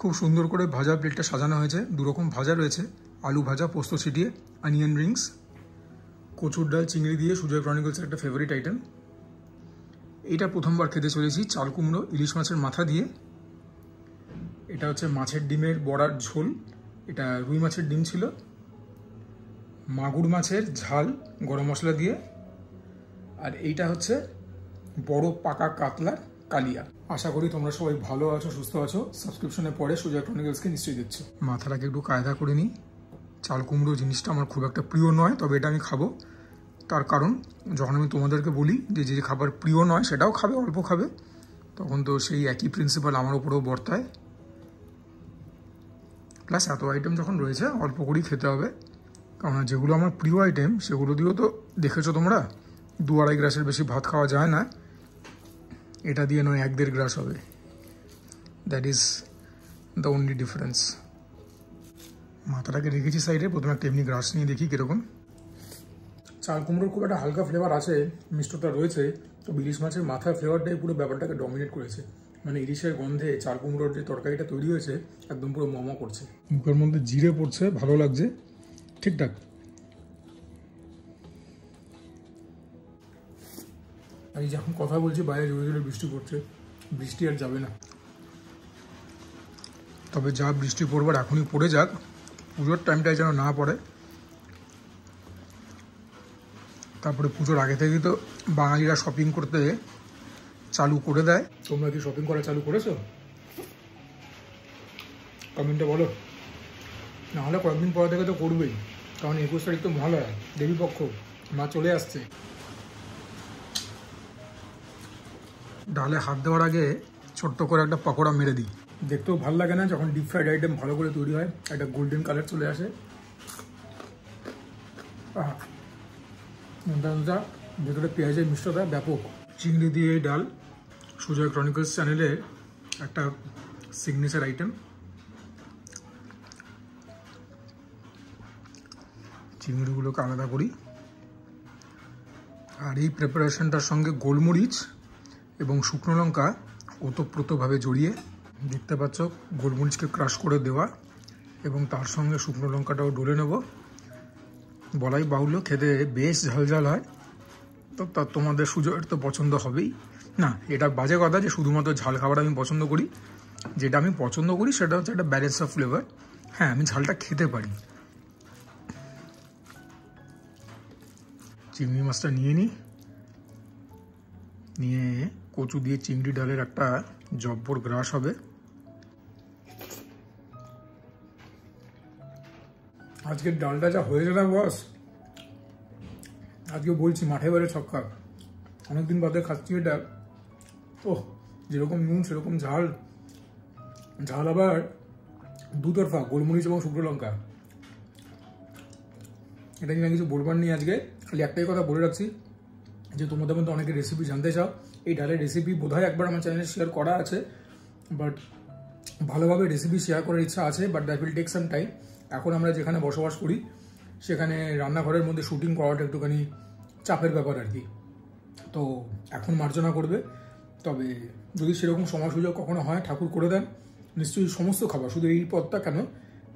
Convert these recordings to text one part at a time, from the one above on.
খুব সুন্দর করে ভাজা প্লেটটা সাজানো হয়েছে। দুরকম ভাজা রয়েছে, আলু ভাজা পোস্ত ছিটিয়ে, অনিয়ন রিংস, কচুর ডাল চিংড়ি দিয়ে সুজয় ক্রনিকলসের একটা ফেভারিট আইটেম। এটা প্রথমবার খেতে চলেছি চাল কুমড়ো ইলিশ মাছের মাথা দিয়ে। এটা হচ্ছে মাছের ডিমের বড়ার ঝোল, এটা রুই মাছের ডিম ছিল, মাগুর মাছের ঝাল গরম মশলা দিয়ে, আর এইটা হচ্ছে বড় পাকা কাতলার কালিয়া। আশা করি তোমরা সবাই ভালো আছো, সুস্থ আছো। সাবস্ক্রিপশনের পরে সুজয় ক্রনিকলসকে নিশ্চয়ই দেখছো। মাথাটাকে একটু কায়দা করে নিই। চাল কুমড়ো জিনিসটা আমার খুব একটা প্রিয় নয়, তবে এটা আমি খাবো। তার কারণ যখন আমি তোমাদেরকে বলি যে যে খাবার প্রিয় নয় সেটাও খাবে, অল্প খাবে, তখন তো সেই একই প্রিন্সিপাল আমার উপরেও বর্তায়। প্লাস এত আইটেম যখন রয়েছে অল্প করেই খেতে হবে, কারণ যেগুলো আমার প্রিয় আইটেম সেগুলো দিয়েও তো দেখেছো তোমরা 2-2.5 গ্লাসের বেশি ভাত খাওয়া যায় না। এটা দিয়ে নয় 1-1.5 গ্লাস হবে। That is the only difference. মাথাটাকে রেখেছি সাইডে, প্রথমে একটা এমনি গ্রাস নিয়ে দেখি কীরকম। চাল কুমড়োর খুব একটা হালকা ফ্লেভার আছে, মিষ্টতা রয়েছে, তো ইলিশ মাছের মাথার ফ্লেভারটাই পুরো ব্যাপারটাকে ডমিনেট করেছে। মানে ইলিশের গন্ধে চাল কুমড়োর যে তরকারিটা তৈরি হয়েছে একদম পুরো মমা করছে, মুখের মধ্যে জিরে পড়ছে, ভালো লাগছে, ঠিকঠাক। আর এই যখন কথা বলছি বাইরে জোরে জোরে বৃষ্টি পড়ছে, বৃষ্টি আর যাবে না। তবে যা বৃষ্টি পড়বার এখনই পড়ে যাক, পুজোর টাইমটায় যেন না পড়ে। তারপরে পুজোর আগে থেকেই তো বাঙালিরা শপিং করতে চালু করে দেয়। তোমরা কি শপিং করা চালু করেছো? কমেন্টে বলো। নাহলে কয়েকদিন পর থেকে তো করবেই, কারণ 21 তারিখ তো মহালয়া, দেবীপক্ষ, মা চলে আসছে। ডালে হাত দেওয়ার আগে ছোট্ট করে একটা পকোড়া মেরে দিই। দেখতেও ভালো লাগে না যখন ডিপ ফ্রাইড আইটেম ভালো করে তৈরি হয়, একটা গোল্ডেন কালার চলে আসে। ভেতরে পেঁয়াজের মিষ্টতা ব্যাপক। চিংড়ি দিয়ে এই ডাল সুজয় ক্রনিকলস চ্যানেলের একটা সিগনেচার আইটেম। চিংড়িগুলোকে আলাদা করি, আর এই প্রিপারেশনটার সঙ্গে গোলমরিচ এবং শুকনো লঙ্কা ওতপ্রোতভাবে জড়িয়ে, দেখতে পাচ্ছ গোলমরিচকে ক্রাশ করে দেওয়া এবং তার সঙ্গে শুকনো লঙ্কাটাও ডলে নেব। বলাই বাহুল্য, খেতে বেশ ঝালঝাল হয়। তো তা তোমাদের সুজয়ের তো পছন্দ হবেই না, এটা বাজে কথা যে শুধুমাত্র ঝাল খাবার আমি পছন্দ করি। যেটা আমি পছন্দ করি সেটা হচ্ছে একটা ব্যালেন্স অফ ফ্লেভার। হ্যাঁ, আমি ঝালটা খেতে পারি। চিংড়ি মাছটা নিয়ে নিই, নিয়ে কচু দিয়ে চিংড়ি ডালের একটা জব্বর গ্রাস হবে। আজকের ডালটা যা হয়েছে না বস, আজকে বলছি মাঠে বারে ছক্কা। অনেকদিন বাদে খাচ্ছি এটা। ওহ, যেরকম নুন সেরকম ঝাল, ঝাল আবার দুতরফা, গোলমরিচ এবং শুকনো লঙ্কা। এটা নিয়ে কিছু বলবার নেই আজকে, খালি একটাই কথা বলে রাখছি যে তোমাদের মধ্যে অনেকে রেসিপি জানতে চাও। এই ডালের রেসিপি বোধহয় একবার আমার চ্যানেলে শেয়ার করা আছে, বাট ভালোভাবে রেসিপি শেয়ার করার ইচ্ছা আছে, but that will take some time. এখন আমরা যেখানে বসবাস করি সেখানে রান্নাঘরের মধ্যে শুটিং করাটা একটুখানি চাপের ব্যাপার আর কি। তো এখন মার্জনা করবে, তবে যদি সেরকম সময় সুযোগ কখনো হয়, ঠাকুর করে দেন, নিশ্চয়ই সমস্ত খাবার, শুধু এই পদটা কেন,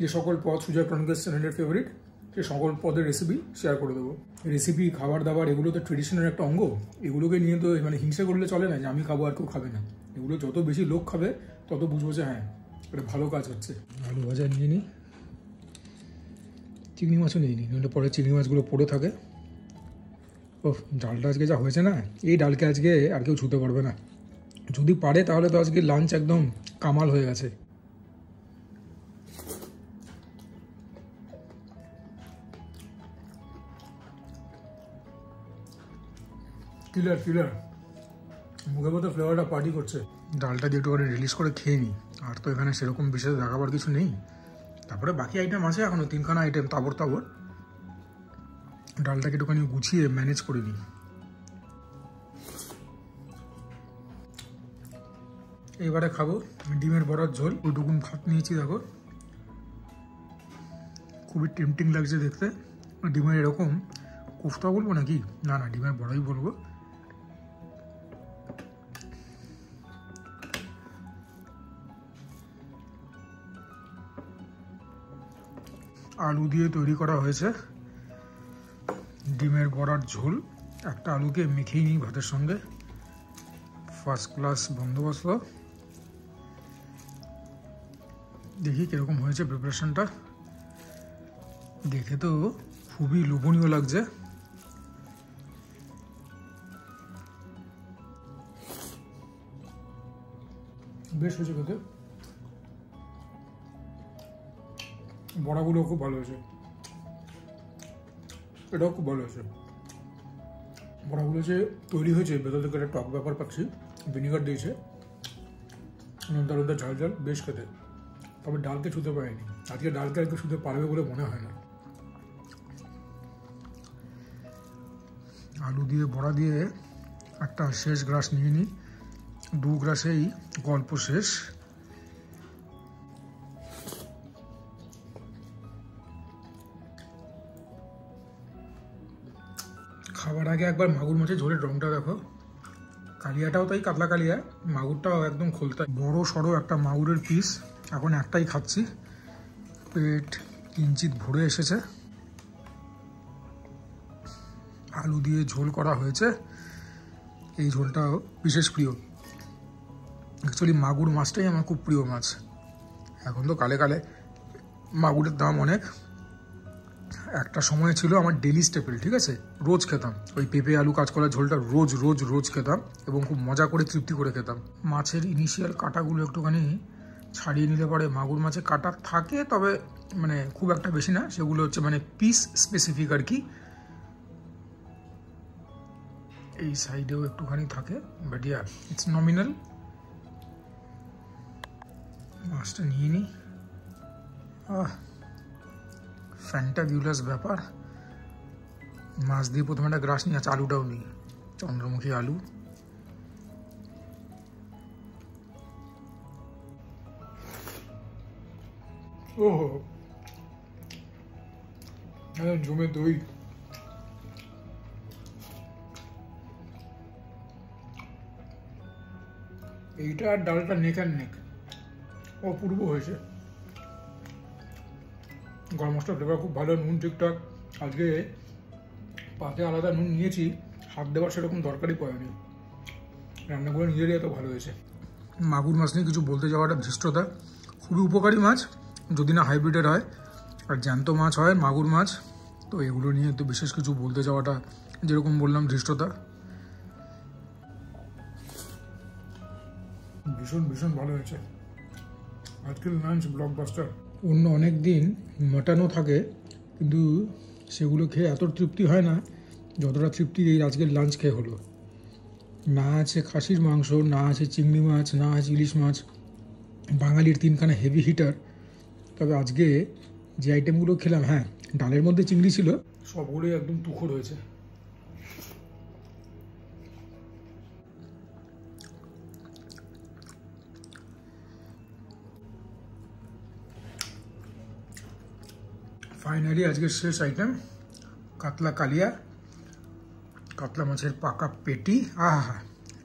যে সকল পদ সুজয় ক্রনিকলস চ্যানেলের ফেভারিট, সে সকল পদের রেসিপি শেয়ার করে দেবো। রেসিপি, খাবার দাবার, এগুলো তো ট্রেডিশনের একটা অঙ্গ। এগুলোকে নিয়ে তো মানে হিংসা করলে চলে না যে আমি খাবো আর কেউ খাবে না। এগুলো যত বেশি লোক খাবে তত বুঝবো যে হ্যাঁ, এটা ভালো কাজ হচ্ছে। আলু ভাজা নিয়ে নিই, চিংড়ি মাছও নিয়ে নিই, নইলে পরে চিংড়ি মাছগুলো পড়ে থাকে। ও, ডালটা আজকে যা হয়েছে না, এই ডালকে আজকে আর কেউ ছুতে পারবে না। যদি পারে তাহলে তো আজকে লাঞ্চ একদম কামাল হয়ে গেছে। কিলার কিলার, মুখের মতো ফ্লেভারটা পার্টি করছে। ডালটা দিয়ে একটু করে রিলিজ করে খেয়ে নিই, আর তো এখানে সেরকম বিশেষ দেখাবার কিছু নেই। তারপরে বাকি আইটেম আছে এখনো 3খানা আইটেম, তাবর তাবর। ডালটাকে একটুখানি গুছিয়ে ম্যানেজ করে নিই। এবারে খাবো ডিমের বড়ার ঝোল, ওইটুকুন ভাত নিয়েছি। দেখো খুবই টেম্পটিং লাগছে দেখতে। ডিমের এরকম কোফতা বলবো নাকি, না না ডিমের বড়াই বলবো। আলু দিয়ে তৈরি করা হয়েছে ডিমের বড়ার ঝোল। একটা আলুকে মেখেই নিই ভাতের সঙ্গে, ফার্স্ট ক্লাস বন্দোবস্ত। দেখি কিরকম হয়েছে প্রিপারেশনটা, দেখে তো খুবই লোভনীয় লাগছে। বেশ হয়েছে খেতে, বড়াগুলো খুব ভালো হয়েছে, এটাও খুব ভালো হয়েছে। বড়াগুলো যে তৈরি হয়েছে ভেতর থেকে একটা টক ব্যাপার পাচ্ছি, ভিনিগার দিয়েছে, নোনতা নোনতা ঝাল ঝাল, বেশ খেতে। তবে ডালকে ছুতে পারেনি, আজকে ডালকে আজকে ছুতে পারবে বলে মনে হয় না। আলু দিয়ে বড়া দিয়ে একটা শেষ গ্রাস নিয়ে নিই, 2 গ্রাসেই গল্প শেষ। খাবার আগে একবার মাগুর মাছের ঝোলের রংটা দেখো, কালিয়াটাও তাই কাতলা কালিয়া, মাগুরটাও একদম খোলতা, বড় সড়ো একটা মাগুরের পিস। এখন একটাই খাচ্ছি, পেট কিঞ্চিত ভরে এসেছে। আলু দিয়ে ঝোল করা হয়েছে, এই ঝোলটাও বিশেষ প্রিয়। অ্যাকচুয়ালি মাগুর মাছটাই আমার খুব প্রিয় মাছ। এখন তো কালে কালে মাগুরের দাম অনেক, একটা সময় ছিল আমার ডেলি স্টেপল, ঠিক আছে, রোজ খেতাম ওই পেঁপে আলু কাঁচকলার ঝোলটা, রোজ রোজ রোজ খেতাম এবং খুব মজা করে তৃপ্তি করে খেতাম। মাছের ইনিশিয়াল কাঁটাগুলো একটুখানি ছাড়িয়ে নিলে পরে, মাগুর মাছে কাঁটা থাকে তবে মানে খুব একটা বেশি না, সেগুলো হচ্ছে মানে পিস স্পেসিফিক আর কি। এই সাইডেও একটুখানি থাকে, বাট ইয়া ইটস নমিনাল। মাছটা নিয়ে নিই, ফ্যান্টাবিউলাস ব্যাপার। মাছ দিয়ে প্রথমে একটা গ্রাস নিই, আচ্ছা আলুটাও নিই, চন্দ্রমুখী আলু। ওহো, জমে দই। এইটা আর ডালটা নেক আর নেক, অপূর্ব হয়েছে। গরম মশলা ফ্লেভার খুব ভালো, নুন ঠিকঠাক। আজকে পাতে আলাদা নুন নিয়েছি, হাত দেওয়ার সেরকম দরকারই পড়েনি, রান্নাগুলো নিজেরই এত ভালো হয়েছে। মাগুর মাছ নিয়ে কিছু বলতে যাওয়াটা ধৃষ্টতা, খুবই উপকারী মাছ যদি না হাইব্রিডের হয়, আর জ্যান্ত মাছ হয় মাগুর মাছ, তো এগুলো নিয়ে তো বিশেষ কিছু বলতে যাওয়াটা যেরকম বললাম ধৃষ্টতা। ভীষণ ভীষণ ভালো হয়েছে আজকের লাঞ্চ, ব্লকবাস্টার। অন্য অনেক দিন মাটনও থাকে, কিন্তু সেগুলো খেয়ে এত তৃপ্তি হয় না যতটা তৃপ্তি এই আজকের লাঞ্চ খেয়ে হলো। না আছে খাসির মাংস, না আছে চিংড়ি মাছ, না আছে ইলিশ মাছ, বাঙালির 3খানা হেভি হিটার। তবে আজকে যে আইটেমগুলো খেলাম, হ্যাঁ ডালের মধ্যে চিংড়ি ছিল, সবগুলোই একদম তুখোর হয়েছে। ফাইনালি আজকের শেষ আইটেম, কাতলা কালিয়া, কাতলা মাছের পাকা পেটি, আহা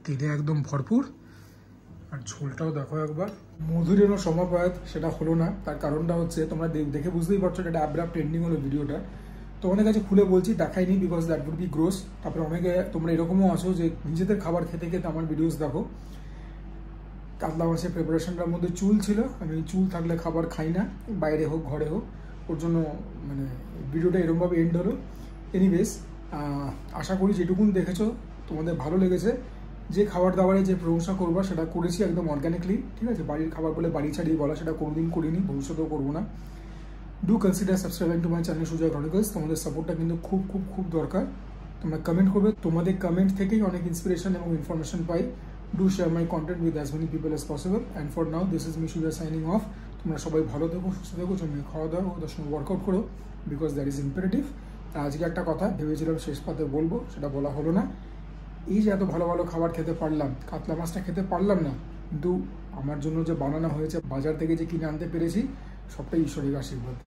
তেলে একদম ভরপুর। আর ঝোলটাও দেখো একবার, মধুরেরও সমাপ্রাত সেটা হলো না। তার কারণটা হচ্ছে তোমরা দেখে বুঝতেই পারছো, এটা অ্যাব্রাপ্ট এন্ডিং হলো ভিডিওটা। তোমাদের কাছে খুলে বলছি দেখাইনি, because that would be gross. তারপরে অনেকে তোমরা এরকমও আছো যে নিজেদের খাবার খেতে খেতে আমার ভিডিওস দেখো। কাতলা মাছের প্রিপারেশনটার মধ্যে চুল ছিল, আমি চুল থাকলে খাবার খাই না, বাইরে হোক ঘরে হোক, ওর জন্য মানে ভিডিওটা এরকমভাবে এন্ড হলো। এনিওয়েজ, আশা করি যেটুকুন দেখেছো তোমাদের ভালো লেগেছে। যে খাবার দাবারে যে প্রশংসা করবা সেটা করেছি একদম অর্গ্যানিকলি, ঠিক আছে। বাড়ির খাবার বলে বাড়ি ছাড়িয়ে বলা সেটা কোনোদিন করিনি, ভবিষ্যতেও করবো না। Do consider subscribing to my channel Sujoy Chronicles. তোমাদের সাপোর্টটা কিন্তু খুব খুব খুব দরকার। তোমরা কমেন্ট করবে, তোমাদের কমেন্ট থেকেই অনেক ইন্সপিরেশন এবং ইনফরমেশন পাই। Do share my content with as many people as possible. And for now this is me Sujoy signing off. তোমরা সবাই ভালো থেকো, সুস্থ থেকো, জমিয়ে খাওয়া দাওয়া, ওদের সঙ্গে ওয়ার্কআউট করো, বিকজ দ্যাট ইজ ইম্পারেটিভ। আজকে একটা কথা ভেবেছিলাম শেষ পাতে বলবো, সেটা বলা হলো না। এই যে এত ভালো ভালো খাবার খেতে পারলাম, কাতলা মাছটা খেতে পারলাম না, কিন্তু আমার জন্য যে বানানো হয়েছে, বাজার থেকে যে কিনে আনতে পেরেছি, সবটাই ঈশ্বরের আশীর্বাদ।